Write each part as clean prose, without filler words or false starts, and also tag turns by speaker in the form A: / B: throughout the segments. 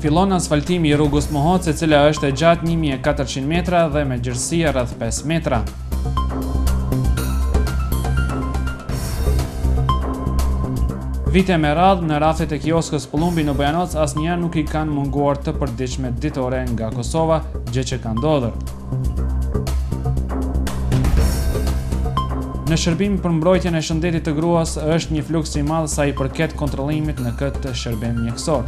A: fillon asfaltimi I rrugës Mohoc, e cila është e gjatë 1400 metra dhe me gjerësi rreth 5 metra. Vite me radhë, në rraftet e kioskës Pullumbi në Bojanoc asnjëherë nuk I kanë munguar të përditshmet ditore nga Kosova, gjë që ka ndodhur. Në shërbim për mbrojtjen e shëndetit të gruas është një fluks I madh sa I përket kontrollimit në këtë shërbim mjekësor.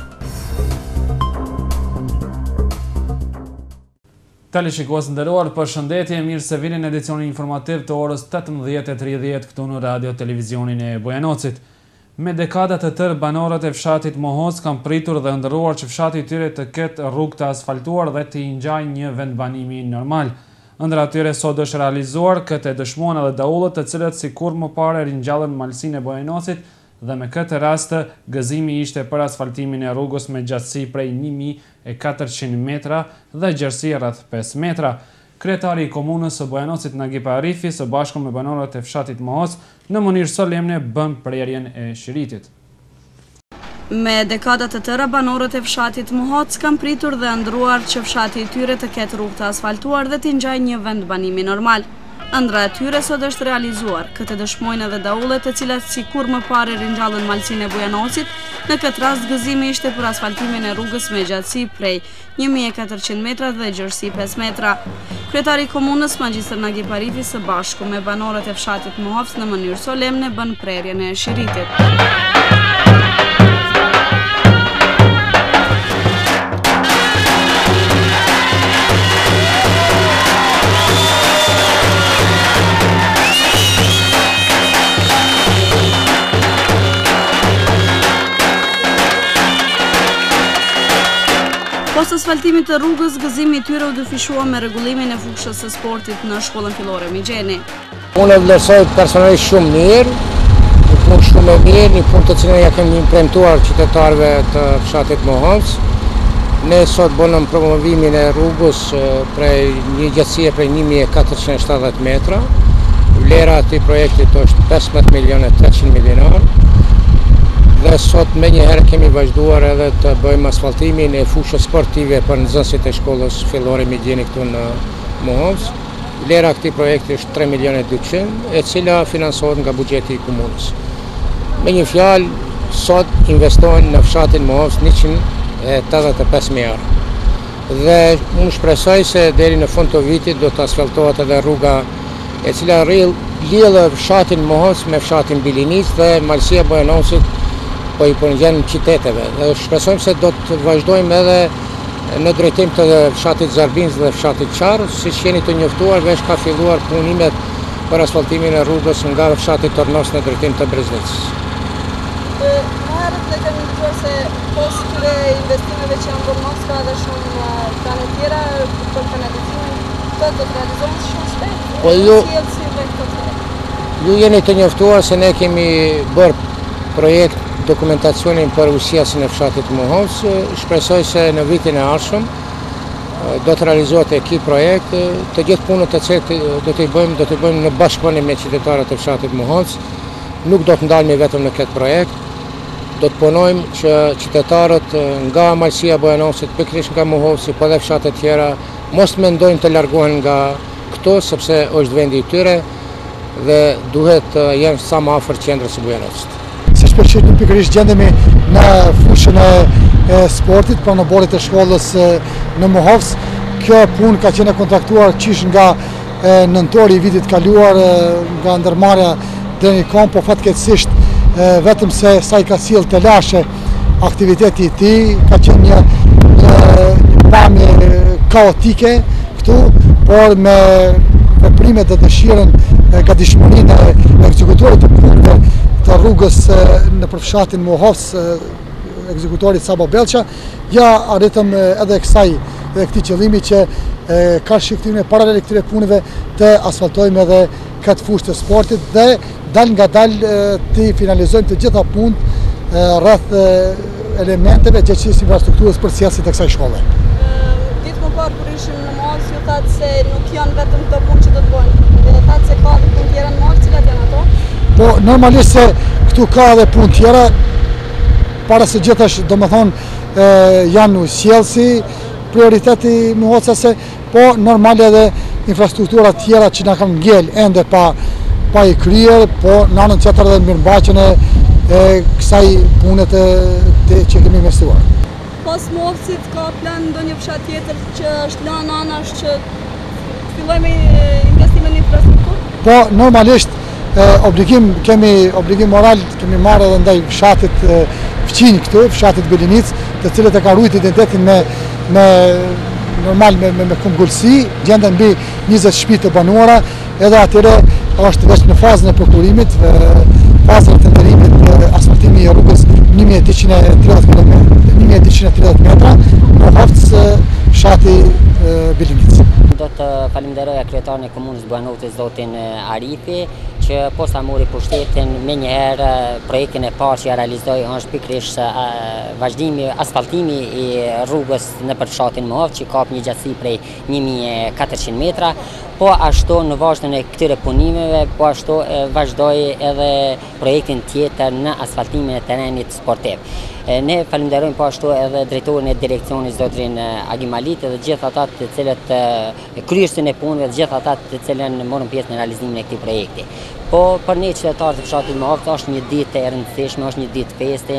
A: Teleshikues nderuar, përshëndetje, mirë se vini në edicionin informativ të orës 18:30 këtu në radio televizionin e Bojanocit. Me dekada të tërë banorët e fshatit Mohoc kanë pritur dhe ëndërruar që fshati I tyre të ketë rrugë të asfaltuar dhe të I ngjajë një vendbanimi normal. Ëndra atyre sot është realizuar, këtë e dëshmuan edhe daullët të cilët sikur më parë ringjallën malsinë e Bojanocit dhe me këtë rast gëzimi ishte për asfaltimin e rrugës me gjatësi prej 1400 metra dhe gjerësi rreth 5 metra. Kryetari I komunës së Bojanocit Nagip Arifi së bashku me banorët e fshatit Mohoc në mënyrë solemne bën prerjen e shiritit.
B: Me dekadat të tëra, banorët e fshatit Mohoc kanë pritur dhe ëndruar që fshati I tyre të ketë rrugë të asfaltuar dhe t'i ngjajë një vendbanimi normal. Ëndra e tyre sot është realizuar, këtë dëshmojnë edhe daullet të cilat sikur më parë ringjallën malsinë e Bojanocit. Në këtë rast gëzimi ishte për asfaltimin e rrugës me gjatësi prej 1400 metra dhe gjerësi 5 metra. Kryetari I komunës Magjistër Nagip Arifi së bashku me banorët e fshatit Mohoc në mënyrë solemne bën prerjen e shiritit. Pas asfaltimit të rrugës, gëzimi I tyre u dyfishua me rregullimin e fushës së sportit në shkollën fillore Migjeni.
C: Unë e vlerësoj personalisht shumë mirë, një punë shumë e mirë, një punë të cilën ja kemi implementuar qytetarëve të fshatit Mohoc. Ne sot bënëm promovimin e rrugës prej një gjatësie prej 1470 metra. Vlera e këtij projektit është 15.300 milionar. Dhe sot me njëherë kemi vazhduar edhe të bëjmë asfaltimin e fushës sportive për nxënësit e shkollës fillore Migjeni këtu në Mohoc. Vlera e këtij projekti është 3.200.000, e cila financohet nga buxheti I komunës. Me një fjalë, sot investohen në fshatin Mohoc 185.000 euro. Dhe unë shpresoj se deri në fund të vitit do të asfaltohet edhe rruga e cila lidh fshatin Mohoc me fshatin Bilinis dhe malësia Bojanocit po I përngjen qyteteve. Dhe shpresojmë se do të vazhdojmë edhe në drejtim të fshatit Zarbinës dhe fshatit Qarë, siç jeni të njoftuar, veç ka filluar punimet për asfaltimin e rrugës nga fshati Tornos në drejtim të Breznicës.
B: Më herët ne kemi dëgjuar se pas këtyre investimeve që janë bërë mos ka edhe shumë plane tjera për kanalizimin, këto do të realizohen shumë shpejt.
C: Po ju jeni të njoftuar se ne kemi bërë projekt dokumentacionin për usjasin e fshatit Mohoc. Shpresoj se në vitin e ardhshëm do të realizohet ky projekt. Të gjithë punët të cilat do t'i bëjmë në bashkëpunim me qytetarët e fshatit Mohoc. Nuk do të ndalemi vetëm në këtë projekt. Do të punojmë që qytetarët nga malësia Bojanocit, pikërisht nga Mohoci, po dhe fshatet tjera, mos mendojnë të largohen nga këto, sepse është vendi I tyre dhe duhet të jenë sa më afër qendrës së Bojanocit.
D: Si shpeshit në pikërisht gjendemi në fushën e sportit, pra në bordet e shkollës në Mohoc. Kjo punë ka qenë kontraktuar qish nga nëntori I vitit kaluar, nga ndërmarrja deri kom, po fatkeqësisht vetëm se sa I ka sjellë të lashe aktiviteti I tij, ka qenë një pamje kaotike këtu, por me veprimet dhe dëshirën nga dishmërinë e ekzekutorit të punëve të rrugës në përfshatin Mohoc, ekzekutorit Sabo Belqa, ja arritëm edhe këtij qëllimi që ka shiktimin e paralel këtyre punëve të asfaltojmë edhe këtë fushë të sportit dhe dal nga dal të finalizojmë të gjitha punët rreth elementeve gjëqësisë infrastrukturës për cilësitë të kësaj shkolle.
B: Ditë më parë kur ishim në Mohoc, ju thatë se nuk janë vetëm këto punë që do të bëjnë, dhe thatë se ka dhe punë tjera në Mohoc, cilat janë ato?
D: Po, normalisht se këtu ka edhe punë tjera, para se gjithash, do më thonë, janë sjellësi prioriteti Mohocase, po normal edhe infrastruktura tjera që na kanë ngel ende pa i kryer, po në anën tjetër edhe mirëmbajtjen e kësaj pune që kemi investuar.
B: Pas Mohocit ka plan ndonjë fshat tjetër që është lënë anash që filloj me investime në infrastrukturë?
D: Po normalisht kemi obligim moral, kemi marrë edhe ndaj fshatit fqinj këtu, fshatit Belinic, të cilët e ka ruajtur identitetin me kumgullsi, gjenden mbi 20 shtëpi të banuara, edhe atyre është veç në fazën e prokurimit, fazën e tenderimit asfaltimi i rrugës 1230 metra, Mohovc fshati Belinic.
E: Do të falenderoj kryetarin e komunës Bujanovcit, zotin Arifi, që posa mori pushtetin me njëherë projektin e parë që ja realizoi është pikërisht vazhdimi, asfaltimi i rrugës nëpër fshatin Mohovc, që ka një gjatësi prej 1400 metra, po ashtu në vazhdimin e këtyre punimeve, po ashtu vazhdoi edhe projektin tjetër në asfaltimin e terrenit sportiv. Ne falenderojmë po ashtu edhe drejtorin e direksionit zotrin Agimalit dhe gjithë ata të cilët kryesin e punëve, gjithë ata të cilën morën pjesë në realizimin e këtij projekti. Po për ne qytetarët e fshatit Mohovc është një ditë e rëndësishme, është një ditë feste,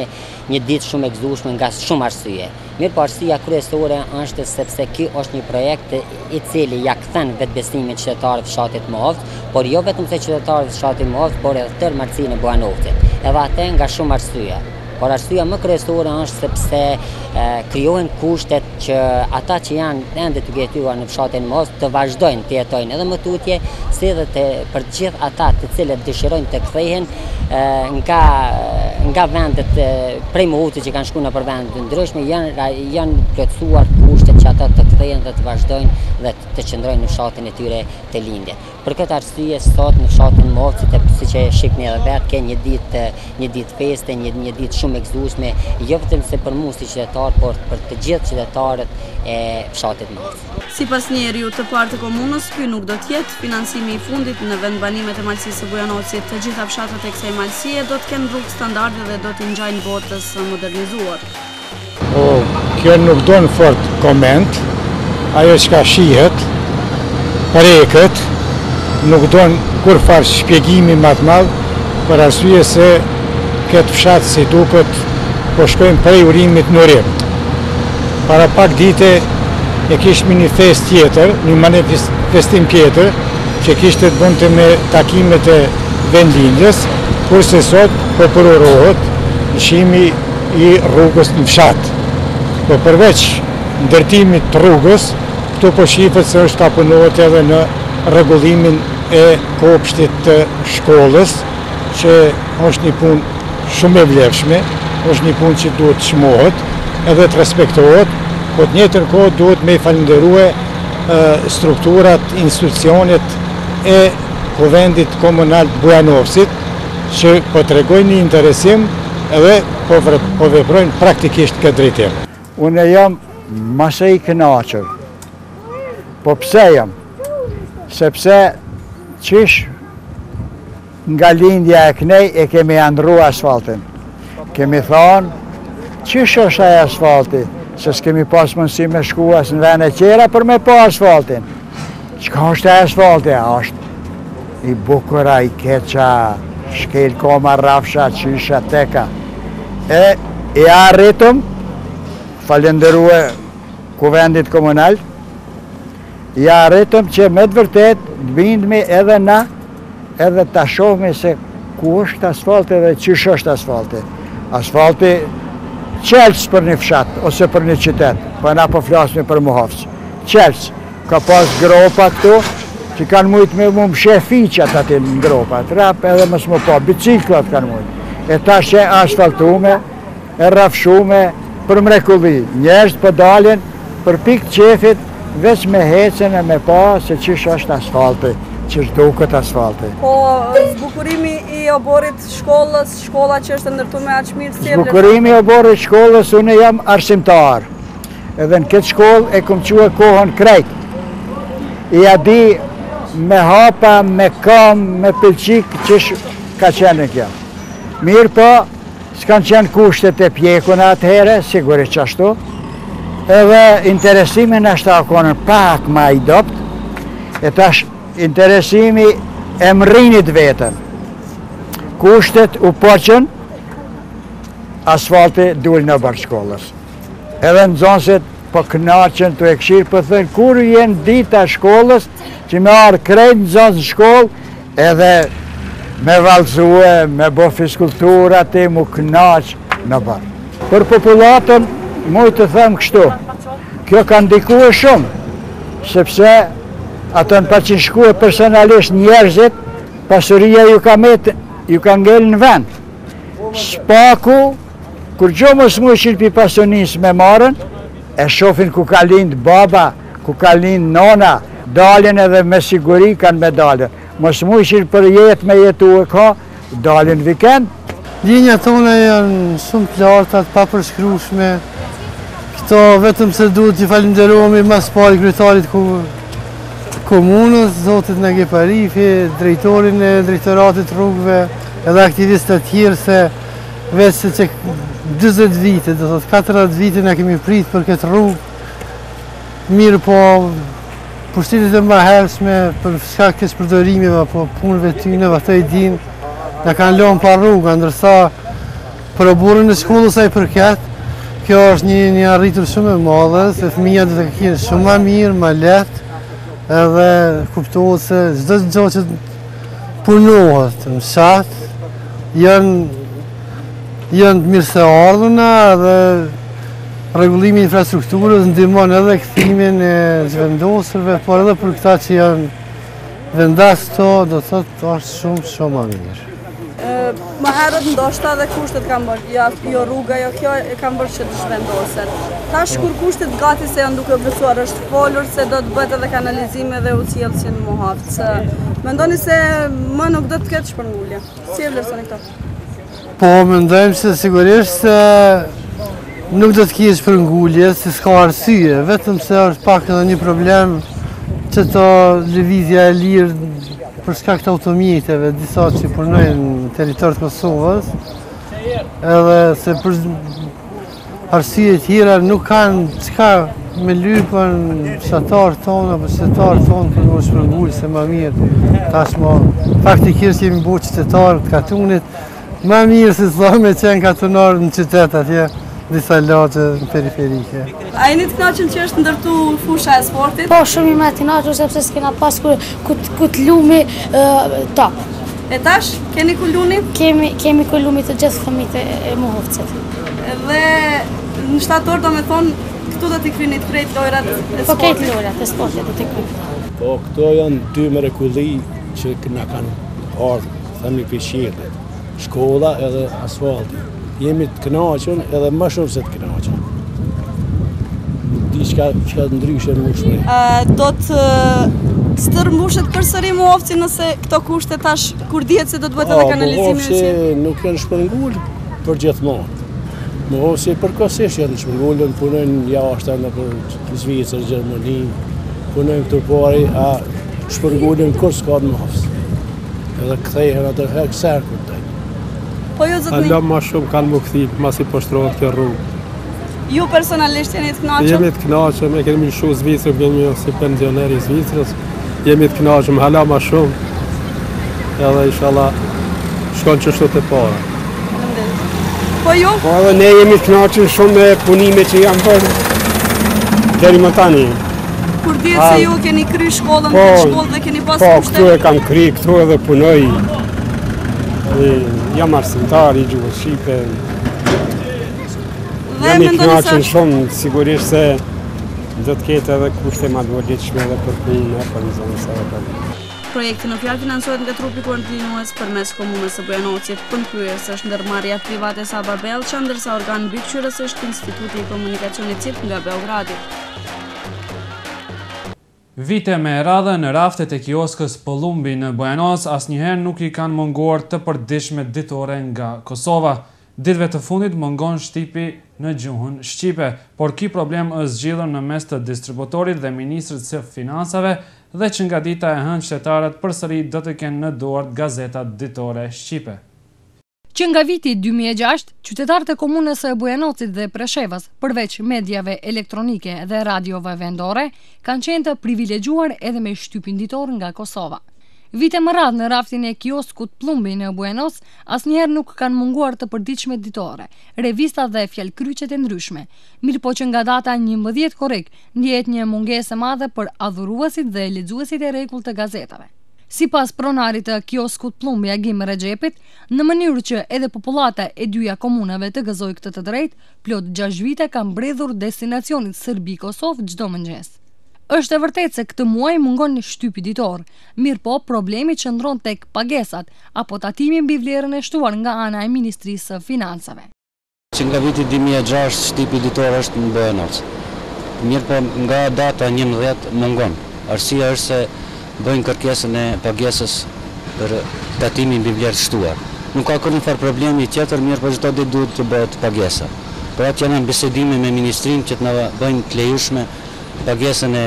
E: një ditë shumë e gëzueshme nga shumë arsye. Mirë, po arsyeja kryesore është sepse ky është një projekt i cili ja kthen vetbesimin qytetarëve të fshatit Mohovc, por jo vetëm se qytetarët e fshatit Mohovc, por edhe tërë martësinë e Bujanovcit. Edhe atë nga shumë arsye. Por arsyeja më kryesore është sepse krijohen kushtet që ata që janë ende të jetuar në fshatin Mohovc të vazhdojnë të jetojnë edhe më tutje, si edhe për gjithë ata të cilët dëshirojnë të kthehen nga vendet prej Mohovcit që kanë shkuar nëpër vende të ndryshme, janë plotësuar kushtet që ata të kthehen dhe të vazhdojnë dhe të qëndrojnë në fshatin e tyre të lindjes. Për këtë arsye sot në fshatin Mohovcit, siç e shihni edhe vetë, ka një ditë feste, një ditë shumë e gëzueshme, jo vetëm se për mua si qytetar, por për të gjithë qytetarët e fshatit Mohovc.
B: Sipas njeriu të parë të komunës, ky nuk do të jetë financimi i fundit në vendbanimet e malësisë së Bujanovcit. Të gjitha fshatat e kësaj malësie do të kenë rrugë standarde dhe do të ngjajnë botës modernizuar.
C: Kjo nuk don fort koment, ajo çka shihet, preket, nuk don kur farë shpjegimi më të madh, për arsye se këtë fshat si duket po shkojmë prej urimit në urim. Para pak dite e kishmi një fest tjetër, një manifestim tjetër, që kishte të bënte me takimet e vendlindjes, kurse sot po përorohet lëshimi i rrugës në fshat. Po përveç ndërtimit të rrugës, këtu po shifet se është ka punohet edhe në rregullimin e kopshtit të shkollës, që është një punë shumë e vlefshme, është një punë që duhet të shmohet edhe të respektohet, po të njëjtën kohë duhet me falenderue strukturat, institucionet e Kuvendit Komunal të Bujanovcit, që po tregojnë një interesim edhe po veprojnë praktikisht këtë drejtim.
F: Unë jam mase i kënaqur. Po pse jam? Sepse qish nga lindja e kënej e kemi andru asfaltin. Kemi thonë, qish është ai asfalti? Se s'kemi pas mundësi me shku as në vene qera për me pa asfaltin. Qka është e asfalti? Është i bukura, i keqa, shkel koma, rafsha, qysha, teka. E arritëm, falenderue Kuvendit Komunal, i arritëm që me të vërtet bindmi edhe na, edhe ta shohmi se ku është asfalti dhe qysh është asfalti. Asfalti qelës për një fshat, ose për një qytet, po na po flasmi për Mohovc. Qelës, ka pas gropa këtu, që kanë mujtë me mu mshe fiqat ati në gropa, rap edhe mësë më po, biciklat kanë mujtë. E tash që asfaltume, e rafshume, për mrekulli. Njerëz po dalin për pikë qefit, veç me hecen e me pa se qish është asfalti, qish duket asfalti.
B: Po zbukurimi i oborit shkollës, shkolla që është ndërtu me aq mirë si
F: Zbukurimi i oborit shkollës, unë jam arsimtar. Edhe në këtë shkollë e kom qua kohën krejt. I a di me hapa, me kam, me pëlqik, qish ka qenë kjo. Mirë po, s'kan qenë kushtet e pjekuna atëhere, sigurisht që ashtu, edhe interesimin është akonën pak ma i dopt, e tash interesimi e mrinit vetën. Kushtet u poqën, asfalti dul në bërë shkollës. Edhe në zonësit po knaqen të e këshirë, po thënë, kur jenë dita shkollës, që me arë krejt në zonë shkollë, edhe me valzue, me bo fiskultura, ti mu knaq në bërë. Për populatën, mujtë të thëmë kështu, kjo ka ndikue shumë, sepse atën pa që shkue personalisht njerëzit, pasuria ju ka ngellë në vend. Spaku, kur gjo mos mu qilpi pasunis me marën, e shofin ku ka lind baba, ku ka lind nona, dalin edhe me siguri kanë me dalin. Mos mu qilë për jetë me jetu e ka, dalin vikend.
G: Linja tona janë shumë të lartat, pa përshkrushme. Këto vetëm se duhet që falenderohemi mas pari kryetarit komunës, zotit Nagi Parifi, drejtorin e drejtoratit rrugëve, edhe aktivistët tjerë se veç se që 20 vite, do të 40 vite ne kemi prit për këtë rrugë. Mirë po, pushtetit e mbahershme, për shkak keq përdorimive, po punëve tyne, ato i din, na kanë lënë pa rrugë, ndërsa për burrin e shkollës ai përket, kjo është një arritur shumë e madhe, se fëmijët do të kenë shumë më mirë, më lehtë, edhe kuptohet se çdo gjë që punohet në fshat janë mirë se ardhuna dhe rregullimi i infrastrukturës ndihmon edhe kthimin e zhvendosurve, por edhe për këta që janë vendas këto, do të thotë është shumë më mirë.
B: Më herët ndoshta dhe kushtet kanë bërë, jo rruga, jo kjo e kanë bërë që të zhvendoset. Tash kur kushtet gati se janë duke vlerësuar, është folur se do të bëhet edhe kanalizime dhe ucjellësi në Mohavc. Mendoni se më nuk do të ketë shpërngulje? Si e vlerësoni këto?
G: Po, mendojmë se sigurisht se nuk do të ketë shpërngulje, se s'ka arsye, vetëm se është pak edhe një problem që to lëvizja e lirë për shkak të automjeteve, disa që punojnë në territor të Kosovës, edhe se për arsye tjera nuk kanë çka me lypën fshatarët tonë apo qytetarët tonë për më shpërngulë se më mirë. Tashmë faktikisht jemi bërë qytetarë të Katunit, më mirë se sa me qenë katunar në qytet atje, disa lagje në periferike.
B: A jeni të kënaqur që është ndërtu fusha e sportit?
H: Po, shumë i më të kënaqur sepse s'kena pas ku të lumi top.
B: E tash, keni ku luni?
H: Kemi ku lumi të gjithë fëmijët e Mohovcit.
B: Dhe në shtator do me thonë, këtu do t'i kryni të krejt lojrat e sportit?
H: Po, krejt lojrat e sportit do t'i kryni.
I: Po, këto janë dy mrekulli që na kanë ardhur, themi për qiellit. Shkolla edhe asfalti. Jemi të kënaqur edhe më shumë se të kënaqur. Diçka që ndryshe nuk shpreh.
B: Do të stërmbushet përsëri Mohovci nëse këto kushte tash kur dihet se do të bëhet edhe kanalizimi i
I: Mohovci nuk janë shpërngul për gjithmonë. Mohovci përkohësisht janë shpërngulën, punojnë jashtë nëpër Zvicër, Gjermani, punojnë këtu pari, a shpërngulën kur s'ka në Mohovc. Edhe kthehen atë herë sërkut.
B: Po ju zotni?
J: Hala ma shumë kanë më këthit, masi po shtrohet kjo rrugë.
B: Ju personalisht jeni të kënaqur?
J: Jemi të kënaqur, e kemi lëshu Zvicrë, kemi si pensioneri i Zvicrës, jemi të kënaqur, hala ma shumë, edhe inshallah shkon qështu të para.
B: Po ju?
K: Po edhe ne jemi të kënaqur shumë me punime që janë bërë deri më tani.
B: Kur dihet se ju keni kry shkollën, këtë shkollë dhe keni pas kushte?
K: Po, këtu e kam kry, këtu edhe punoj. Jam arsimtar i gjuhës shqipe. Jam i kënaqur shumë, sigurisht se do të ketë edhe kushte më të vogëlshme edhe për punën e zonës së Rrugës.
B: Projekti në fjalë financohet nga trupi koordinues përmes komunës së Bujanocit. Punëkryes është ndërmarrja private Saba Bellça, ndërsa organ mbikëqyrës është Instituti i Komunikacionit CIP nga Beogradi.
A: Vite me radhën, raftet e kioskës Pëllumbi në Bujanoc asnjëherë nuk i kanë munguar të përditshme ditore nga Kosova. Ditëve të fundit mungon shtipi në gjuhën shqipe, por ky problem është zgjidhur në mes të distributorit dhe ministrit së financave dhe që nga dita e hënë qytetarët përsëri do të kenë në dorë gazetat ditore shqipe.
L: Që nga viti 2006, qytetarët e komunës së Bujanocit dhe Preshevës, përveç mediave elektronike dhe radiove vendore, kanë qenë të privilegjuar edhe me shtypin ditor nga Kosova. Vite më radhë në raftin e kioskut Plumbi në Bujanoc, asnjëherë nuk kanë munguar të përditshmet ditore, revista dhe fjalkryqet e ndryshme. Mirëpo që nga data 11 korrik ndihet një mungesë e madhe për adhuruesit dhe lexuesit e rregullt të gazetave. Sipas pronarit të kioskut Plumbi Agim Rexhepit, në mënyrë që edhe popullata e dyja komunave të gëzojë këtë të drejtë, plot 6 vite ka mbredhur destinacionit Serbi-Kosovë çdo mëngjes. Është e vërtetë se këtë muaj mungon shtypi ditor, mirëpo problemi qëndron tek pagesat apo tatimi mbi vlerën e shtuar nga ana e Ministrisë së Financave.
M: Që nga viti 2006 shtypi ditor është në Bujanoc. Mirëpo nga data 11 mungon. Arsyeja është se bëjnë kërkesën e pagesës për tatimin mbi vlerë të shtuar. Nuk ka kurrë farë problemi tjetër, mirë po çdo ditë duhet të bëhet pagesa. Por atë janë bisedime me ministrinë që të na bëjnë të lejueshme pagesën e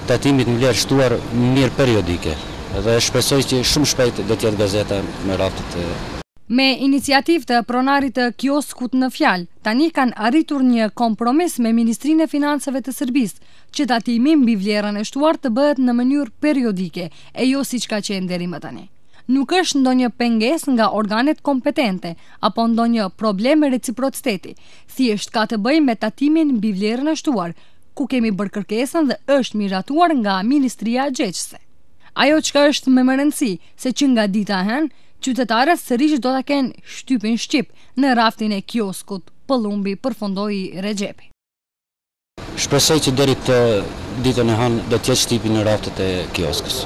M: tatimit mbi vlerë të shtuar në mënyrë periodike. Dhe shpresoj që shumë shpejt do të jetë gazeta me raftet.
L: Me iniciativë të pronarit të kioskut në fjalë, tani kanë arritur një kompromis me Ministrinë e Financave të Serbisë, që tatimi mbi vlerën e shtuar të bëhet në mënyrë periodike, e jo siç ka qenë deri më tani. Nuk është ndonjë pengesë nga organet kompetente apo ndonjë problem me reciprociteti, thjesht ka të bëjë me tatimin mbi vlerën e shtuar, ku kemi bërë kërkesën dhe është miratuar nga Ministria Gjegjëse. Ajo çka është më rëndësi, se që nga dita e hënë, qytetarët sërish do ta kenë shtypin shqip në raftin e kioskut Plumbi, përfundoi Rexhepi.
M: Shpresoj që deri të ditën e hënë do të jetë shtypi në raftet e kioskës.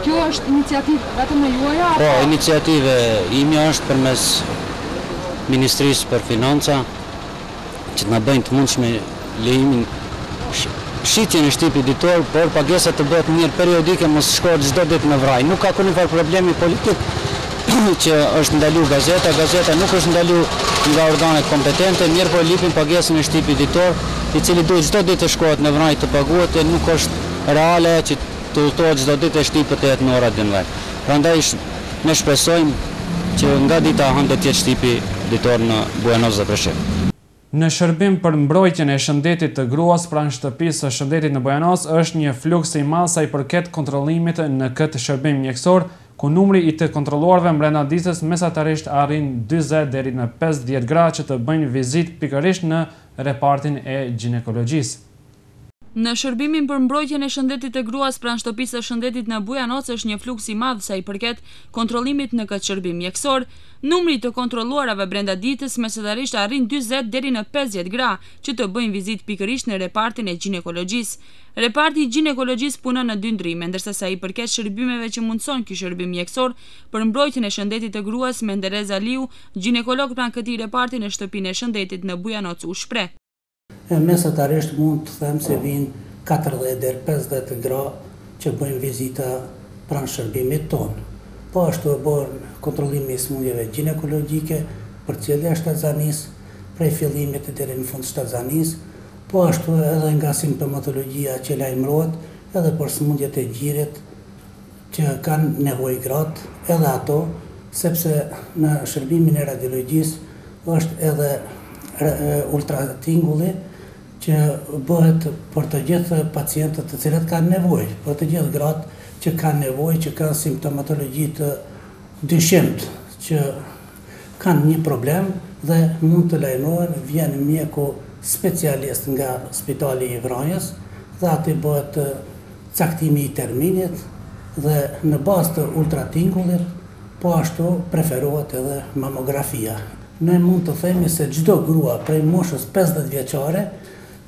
L: Kjo është iniciativë vetëm e juaja?
M: Po, iniciativë ime është përmes Ministrisë për Financa që të na bëjnë të mundshme lejimin shitjen e shtypit ditor, por pagesa të bëhet në mënyrë periodike, mos shkohet çdo ditë në vraj. Nuk ka kurrë problemi politik që është ndaluar gazeta nuk është ndaluar nga organet kompetente, mirë po lipin pagesën e shtypit ditor, i cili duhet çdo ditë të shkohet në vraj të paguhet, e nuk është reale që të udhtohet çdo ditë e shtypet të jetë në ora 12. Prandaj ne shpresojmë që nga dita e hënë do të jetë shtypi ditor në Bujanoc dhe Preshevë.
A: Në shërbim për mbrojtjen e shëndetit të gruas pranë shtëpisë së shëndetit në Bujanoc është një fluks i madh sa i përket kontrollimit në këtë shërbim mjekësor, ku numri i të kontrolluarve brenda ditës mesatarisht arrin 40 deri në 50 gra që të bëjnë vizitë pikërisht në repartin e ginekologjisë.
B: Në shërbimin për mbrojtjen e shëndetit të gruas pranë shtëpisë së shëndetit në Bujanoc është një fluks i madh sa i përket kontrollimit në këtë shërbim mjekësor. Numri të kontrolluarave brenda ditës mesatarisht arrin 40 deri në 50 gra që të bëjnë vizitë pikërisht në repartin e ginekologjisë. Reparti i ginekologjisë punon në 2 ndrime, ndërsa sa i përket shërbimeve që mundson ky shërbim mjekësor për mbrojtjen e shëndetit të gruas, Menderez Aliu, ginekolog pranë këtij reparti në shtëpinë e shëndetit në Bujanoc u shpreh.
N: Mesatarisht mund të them se vinë 40 deri 50 gra që bëjnë vizita pranë shërbimit tonë. Po ashtu e bën kontrollimi i smundjeve ginekologjike për cilën e shtatzanisë, prej fillimit deri në fund shtatzanisë, po ashtu edhe nga simptomatologjia që lajmërohet edhe për smundjet e gjirit që kanë nevojë gratë, edhe ato, sepse në shërbimin e radiologjisë është edhe ultratingulli që bëhet për të gjithë pacientët të cilët kanë nevojë, për të gjithë gratë që kanë nevojë, që kanë simptomatologji të dyshimtë, që kanë një problem dhe mund të lajmërohen, vjen mjeku specialist nga Spitali i Vranjës dhe aty bëhet caktimi i terminit dhe në bazë të ultratingullit, po ashtu preferohet edhe mamografia. Ne mund të themi se çdo grua prej moshës 50 vjeçare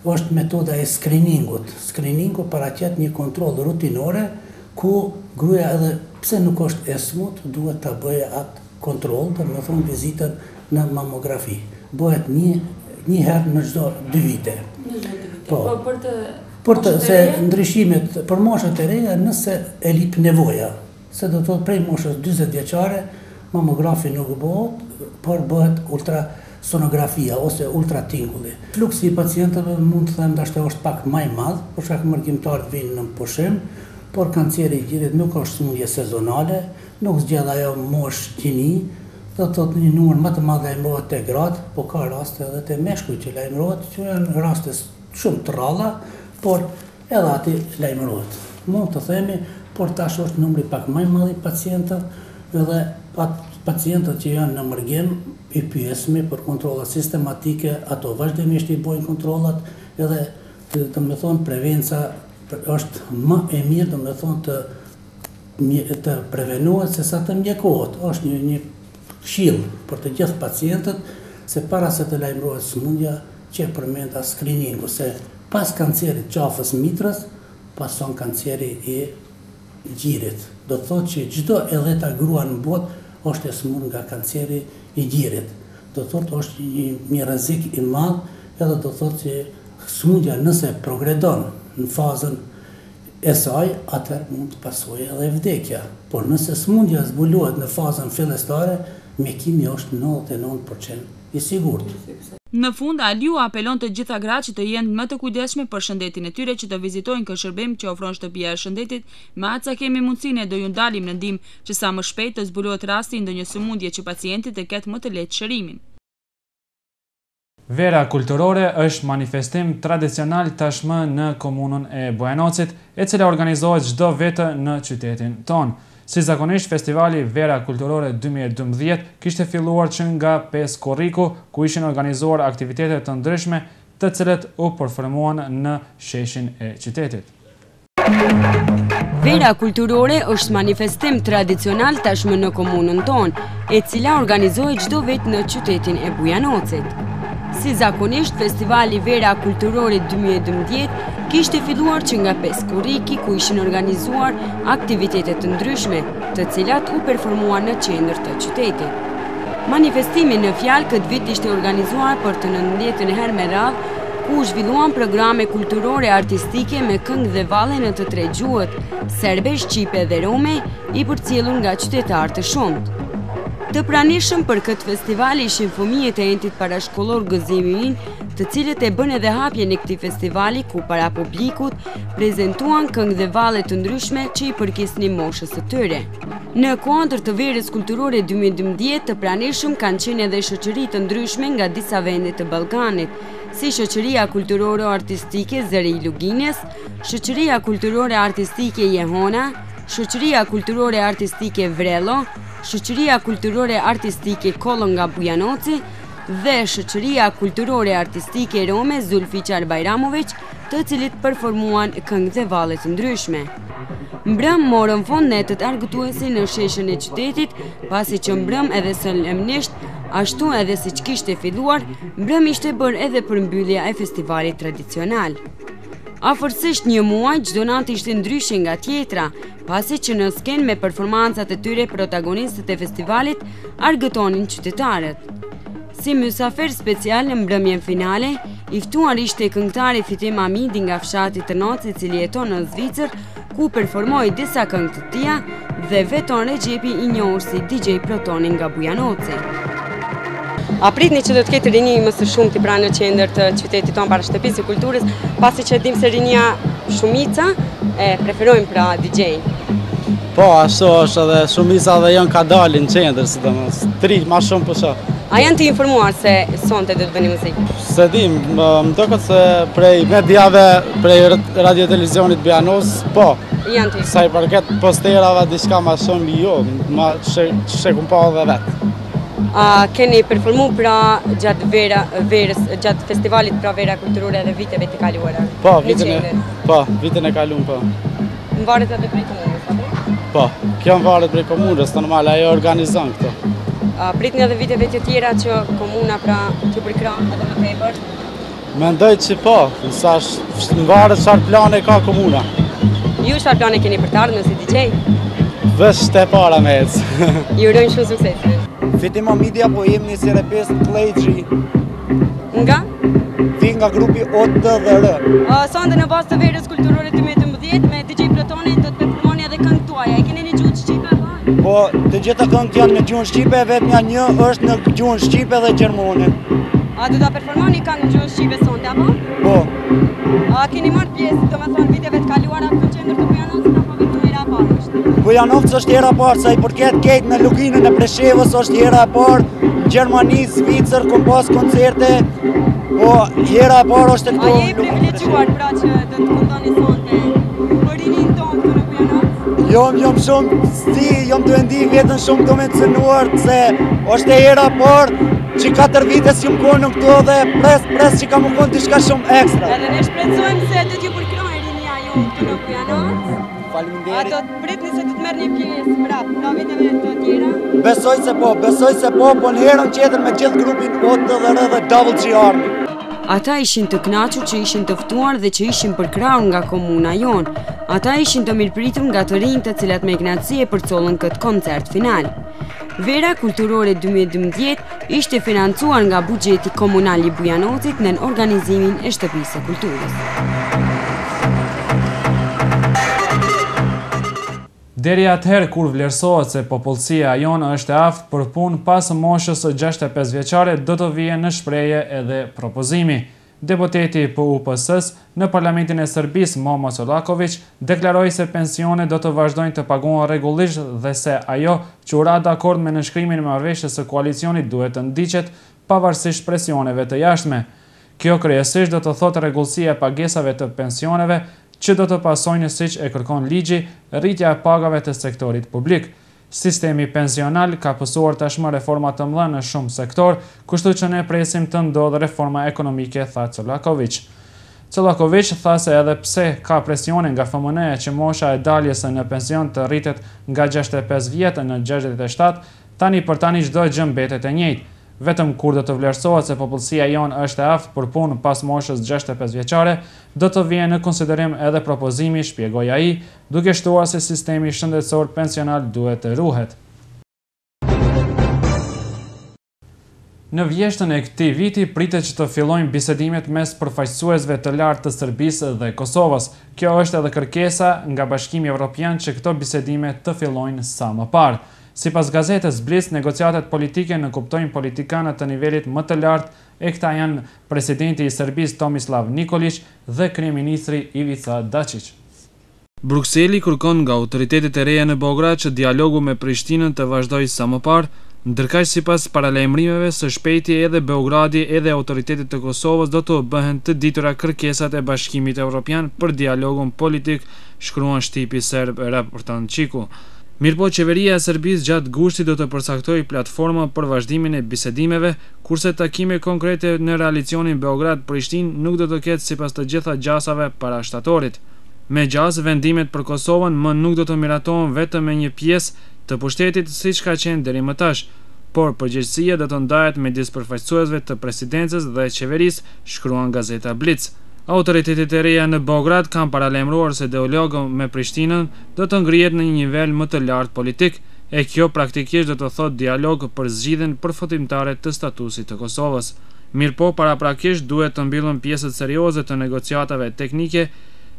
N: është metoda e screeningut. Screeningu paraqet një kontroll rutinore ku gruaja edhe pse nuk është e smut duhet ta bëjë atë kontroll, domethënë vizitën në mamografi. Bëhet një herë në çdo 2 vite. Po. Për të se ndryshimet për moshat e reja nëse e lip nevoja, se do të thotë prej moshës 40 vjeçare mamografi nuk bëhet, por bëhet ultrasonografia ose ultratingulli. Fluksi i pacientëve mund të them dashur është pak më i madh, për shkak mërgjimtarët vinë në pushim, por kanceri i gjirit nuk është smundje sezonale, nuk zgjedh ajo moshë gjini, do të thotë një numër më të madh lajmërohet te gratë, po ka raste edhe te meshkujt që lajmërohet, që janë raste shumë të rralla, por edhe aty lajmërohet. Mund të themi, por tash është numri pak më i madh i pacientëve dhe pacientët që janë në mërgjem i pyesmi për kontrollat sistematike, ato vazhdimisht i bojnë kontrollat, edhe të me thonë prevenca është më e mirë, të me thonë të prevenohet se sa të mjekohet. Është një këshill për të gjithë pacientët, se para se të lajmërohet sëmundja, që përmenda screeningu, se pas kancerit qafës mitrës, pason kanceri i gjirit. Do të thotë që çdo e 10 grua në botë është e smur nga kanceri i gjirit. Do të thotë është një rrezik i madh, edhe do të thotë që smundja nëse progredon në fazën e saj, atëherë mund të pasojë edhe vdekja. Por nëse smundja zbulohet në fazën fillestare, mjekimi është 99% i sigurt.
B: Në fund, Aliu apelon të gjitha gratë që të jenë më të kujdesshme për shëndetin e tyre, që të vizitojnë këtë shërbim që ofron shtëpia e shëndetit, me atë sa kemi mundësinë do ju ndalim në ndihmë që sa më shpejt të zbulohet rasti ndonjë sëmundje që pacienti të ketë më të lehtë shërimin.
A: Vera kulturore është manifestim tradicional tashmë në komunën e Bujanocit, e cila organizohet çdo vit në qytetin tonë. Si zakonisht, festivali Vera Kulturore 2012 kishte filluar që nga 5 korriku, ku ishin organizuar aktivitetet të ndryshme, të cilët u përformuan në sheshin e qytetit.
O: Vera kulturore është manifestim tradicional tashmë në komunën tonë, e cila organizohet çdo vit në qytetin e Bujanocit. Si zakonisht, festivali Vera Kulturore 2012 kishte filluar që nga 5 korriki, ku ishin organizuar aktivitetet të ndryshme, të cilat u performuan në qendër të qytetit. Manifestimi në fjalë këtë vit ishte organizuar për të 19 herë me radhë, ku u zhvilluan programe kulturore artistike me këngë dhe valle në të 3 gjuhët, serbe, shqipe dhe rome, i përcjellur nga qytetarë të shumt. Të pranishëm për këtë festival ishin fëmijët e entit parashkollor Gëzimin, të cilët e bën edhe hapjen e këtij festivali, ku para publikut prezantuan këngë dhe valle të ndryshme që i përkisnin moshës së tyre. Në kuadër të Verës Kulturore 2012 të pranishëm kanë qenë edhe shoqëri të ndryshme nga disa vende të Ballkanit, si Shoqëria Kulturore Artistike Zëri i Lugines, Shoqëria Kulturore Artistike Jehona, Shoqëria Kulturore Artistike Vrello, Shoqëria Kulturore Artistike Kollo nga Bujanoci dhe Shoqëria Kulturore Artistike Rome Zulfiqar Bajramović, të cilit performuan këngë dhe valle të ndryshme. Mbrëm morën fund netët argëtuesi në sheshën e qytetit, pasi që mbrëm edhe solemnisht, ashtu edhe siç kishte filluar, mbrëm ishte bërë edhe përmbyllja e festivalit tradicional. Afërsisht një muaj, çdo natë ishte ndryshe nga tjetra, pasi që në skenë me performancat e tyre protagonistët e festivalit argëtonin qytetarët. Si mysafir special në mbrëmjen finale, i ftuar ishte këngëtari Fitim Amidi nga fshati Tërnoci, i cili jeton në Zvicër, ku performoi disa këngë të tija, dhe Veton Regjepi, i njohur si DJ Protoni nga Bujanoci.
P: A pritni që do të ketë rini më së shumti pranë në qendër të qytetit tonë para shtëpisë së kulturës, pasi që dim se rinia shumica e preferojnë pra DJ-n?
Q: Po, ashtu është edhe shumica dhe janë ka dalë në qendër, sidomos. Trit ma shumë po shoh.
P: A janë të informuar se sonte do të bëni muzikë?
Q: Se dim, më duket se prej mediave, prej radio televizionit Bujanos, po.
P: Janë të.
Q: Sa i përket posterave diçka ma shumë jo, ma shekum pa edhe vetë.
P: A keni performu pra gjatë festivalit pra Vera Kulturore dhe viteve të kaluara?
Q: Po, vitën e kaluar, po.
P: Mvaret edhe prej komunës, apo?
Q: Po, kjo mvaret prej komunës, normal, ajo organizon këto.
P: Pritni edhe viteve të tjera që komuna pra t'ju përkrahë edhe më tepër?
Q: Mendoj që po, sa mvaret çfarë plane ka komuna.
P: Ju çfarë plane keni për të ardhur si DJ?
Q: Vesh te para me ecë.
P: Ju urojmë shumë suksese.
R: Fitim Amidi apo jemi një serepes Playg.
P: Nga?
R: Vi nga grupi OTR.
P: Sonde në bazë të Verës Kulturore 2012 me DJ Protoni do të performoni edhe këngë tuaja. E keni një gjuhë shqipe?
R: Po, të gjitha këngët janë në gjuhën shqipe, vetëm një është në gjuhën shqipe dhe gjermane.
P: A do ta performoni këngë në gjuhën shqipe sonte apo?
R: Po.
P: A keni marrë pjesë, domethënë viteve të kaluara në qendër të Bujanocit apo vetëm
R: Bujanovci është hera parë, sa I përket ketë në luginën e Preshevës është hera parë, në Gjermani, Zvicër, kom pas koncerte, po hera parë është këto.
P: A je privilegjuar pra që do të këndoni sonte për rinin tonë këtu në Bujanovc?
R: Jom shumë jom të ndi vetën shumë të me të cënuar, se është e hera parë që 4 vite si më konë në këto dhe pres që ka më konë të shka shumë ekstra.
P: Edhe ne shpresojmë se do t'ju përkrojnë rinia ju këtu në Bujanovc.
R: Faleminderit.
P: A do të pritni se do të merrni pjesë prapë nga viteve të tjera?
R: Besoj se po, po në herën tjetër me gjithë grupin OTR dhe Double G Army.
O: Ata ishin të knaqur që ishin të ftuar dhe që ishin përkrahur nga komuna jon. Ata ishin të mirëpritur nga të rinjtë të cilat me kënaqësi e përcollën këtë koncert final. Vera Kulturore 2012 ishte financuar nga buxheti komunal I Bujanovcit në organizimin e Shtëpisë së Kulturës.
A: Deri atëherë kur vlerësohet se popullsia jonë është e aftë për punë pas moshës së 65 vjeçare, do të vijë në shprehje edhe propozimi. Deputeti I PUPS-s në Parlamentin e Serbisë, Momo Solaković, deklaroi se pensionet do të vazhdojnë të paguhen rregullisht dhe se ajo që u ra dakord me nënshkrimin e marrëveshjes së koalicionit duhet të ndiqet pavarësisht presioneve të jashtme. Kjo kryesisht do të thotë rregullësia e pagesave të pensioneve, që do të pasojnë siç e kërkon ligji, rritja e pagave të sektorit publik. Sistemi pensional ka pësuar tashmë reforma të mëdha në shumë sektor, kështu që ne presim të ndodhë reforma ekonomike, tha Solaković. Solaković tha se edhe pse ka presione nga FMN-ja që mosha e daljes në pension të rritet nga 65 vjetë në 67, tani çdo gjë mbetet e njëjtë. Vetëm kur do të vlerësohet se popullsia jonë është e aftë për punë pas moshës 65 vjeçare, do të vijë në konsiderim edhe propozimi, shpjegoi ai, duke shtuar se sistemi shëndetësor pensional duhet të ruhet. Në vjeshtën e këtij viti pritet që të fillojnë bisedimet mes përfaqësuesve të lartë të Serbisë dhe Kosovës. Kjo është edhe kërkesa nga Bashkimi Evropian që këto bisedime të fillojnë sa më parë. Sipas gazetës Blic, negociatat politike nënkuptojnë politikanët të nivelit më të lartë, e këta janë presidenti I Serbisë Tomislav Nikolić dhe kryeministri Ivica Dačić. Brukseli kërkon nga autoritetet e reja në Beograd që dialogu me Prishtinën të vazhdojë sa më parë, ndërkaq sipas paralajmërimeve së shpejti edhe Beogradi edhe autoritetet të Kosovës do të bëhen të ditura kërkesat e Bashkimit Evropian për dialogun politik, shkruan shtipi serb raporton Qiku. Mirëpo qeveria e Serbisë gjatë gushtit do të përcaktoj platforma për vazhdimin e bisedimeve, kurse takime konkrete në realicionin Beograd-Prishtinë nuk do të ketë sipas të gjitha gjasave para shtatorit. Me gjas, vendimet për Kosovën më nuk do të miratohen vetëm me një pjesë të pushtetit siç ka qenë deri më tash, por përgjegjësia do të ndahet midis përfaqësuesve të presidencës dhe qeverisë, shkruan gazeta Blic. Autoritetet e reja në Beograd kanë paralajmëruar se dialogu me Prishtinën do të ngrihet në një nivel më të lartë politik, e kjo praktikisht do të thotë dialog për zgjidhjen përfunimtare të statusit të Kosovës. Mirëpo paraprakisht duhet të mbillen pjesët serioze të negociatave teknike,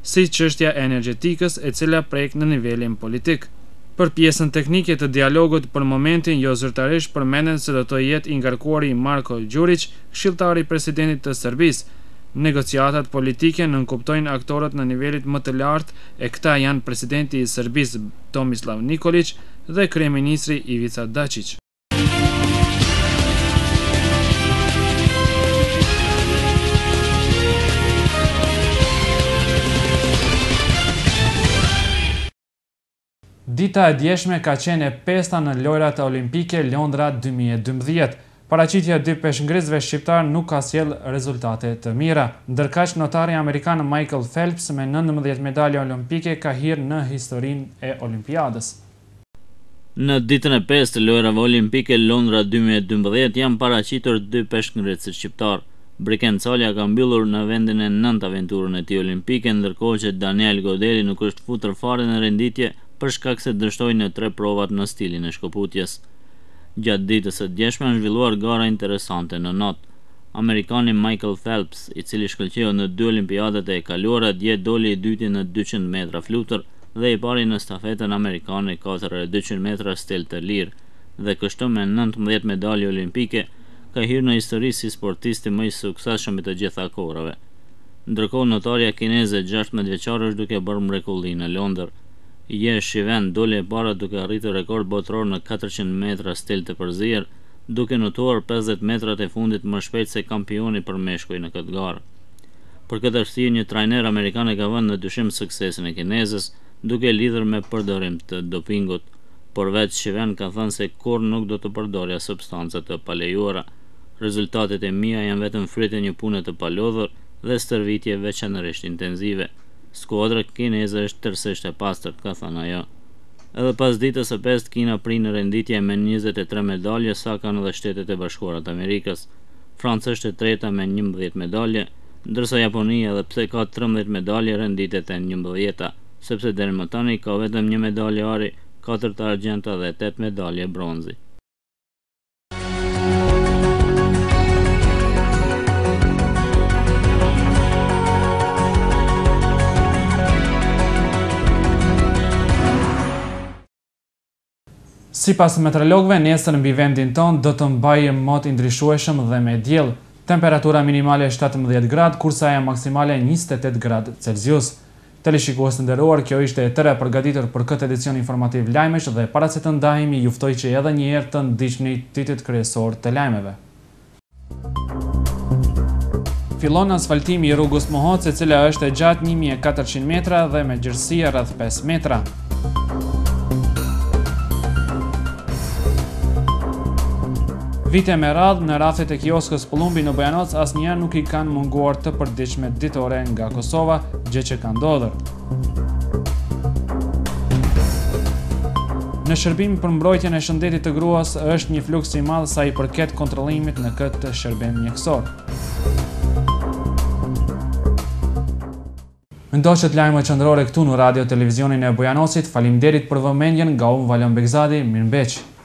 A: si çështja e energjetikës, e cila prek në nivelin politik. Për pjesën teknike të dialogut për momentin jo zyrtarisht përmenden se do të jetë I ngarkuari Marko Đurić, këshilltari I presidentit të Serbisë. Negociatat politike nënkuptojnë aktorët në nivelit më të lartë, e këta janë presidenti I Serbisë Tomislav Nikolić dhe kryeministri Ivica Dačić. Dita e djeshme ka qenë e pesta në lojrat olimpike Londra 2012. Paraqitja 2 peshngrizve shqiptar nuk ka sjell rezultate të mira, ndërkaq notari amerikan Michael Phelps me 19 medalje olimpike ka hyrë në historinë e olimpiadës.
S: Në ditën e 5 të lojrave olimpike Londra 2012 janë paraqitur 2 peshngritës shqiptar. Briken Calja ka mbyllur në vendin e 9 aventurën e tij olimpike, ndërkohë që Daniel Godeli nuk është futur fare në renditje për shkak se dështoi në 3 provat në stilin e shkëputjes. Gjatë ditës së djeshme është zhvilluar gara interesante në not. Amerikani Michael Phelps, I cili shkëlqeu në 2 olimpiadat e kaluara, dje doli I dyti në 200 metra flutër dhe I pari në stafetën amerikane 4x200 metra stel të lirë, dhe kështu me 19 medalje olimpike ka hyrë në histori si sportisti më I suksesshëm I të gjitha kohërave. Ndërkohë notarja kineze 16 vjeçare është duke bërë mrekulli në Londër. Je Shiven doli e para duke arritur rekord botror në 400 metra stil të përzier, duke notuar 50 metrat e fundit më shpejt se kampioni për meshkuj në këtë garë. Për këtë arsye, një trajner amerikan e ka vënë në dyshim suksesin e kinezës, duke lidhur me përdorim të dopingut, por vetë Shiven ka thënë se kur nuk do të përdorja substanca të palejuara. Rezultatet e mia janë vetëm fryti një pune të palodhur dhe stërvitje veçanërisht intenzive. Skuadra kineze është tërësisht e pastërt, ka thënë ajo. Edhe pas ditës së 5, Kina prin në renditje me 23 medalje, sa kanë edhe Shtetet e Bashkuara të Amerikës. Franca është e treta me 11 medalje, ndërsa Japonia edhe pse ka 13 medalje renditet e 11-ta, sepse deri më tani ka vetëm një medalje ari, 4 të argjenta dhe 8 medalje bronzi.
A: Sipas meteorologëve, nesër mbi vendin tonë do të mbajë mot i ndryshueshëm dhe me diell. Temperatura minimale 17 grad, kurse ajo maksimale 28 grad Celsius. Teleshikues të nderuar, kjo ishte e tëra përgatitur për këtë edicion informativ lajmesh dhe para se të ndahemi, juftoj që edhe një herë të ndiqni titët kryesor të lajmeve. Fillon asfaltimi i rrugës Mohoc, e cila është e gjatë 1400 metra dhe me gjerësi rreth 5 metra. Vite me radhë në rraftet e kioskës Pëllumbi në Bojanoc asnjëherë nuk i kanë munguar të përditshmet ditore nga Kosova, gjë që ka ndodhur. Në shërbim për mbrojtjen e shëndetit të gruas është një fluks i madh sa i përket kontrollimit në këtë shërbim mjekësor. Ndoqët lajmet qendrore këtu në radio televizionin e Bojanocit. Faleminderit për vëmendjen nga unë Valon Begzadi, mirëmbëngjes.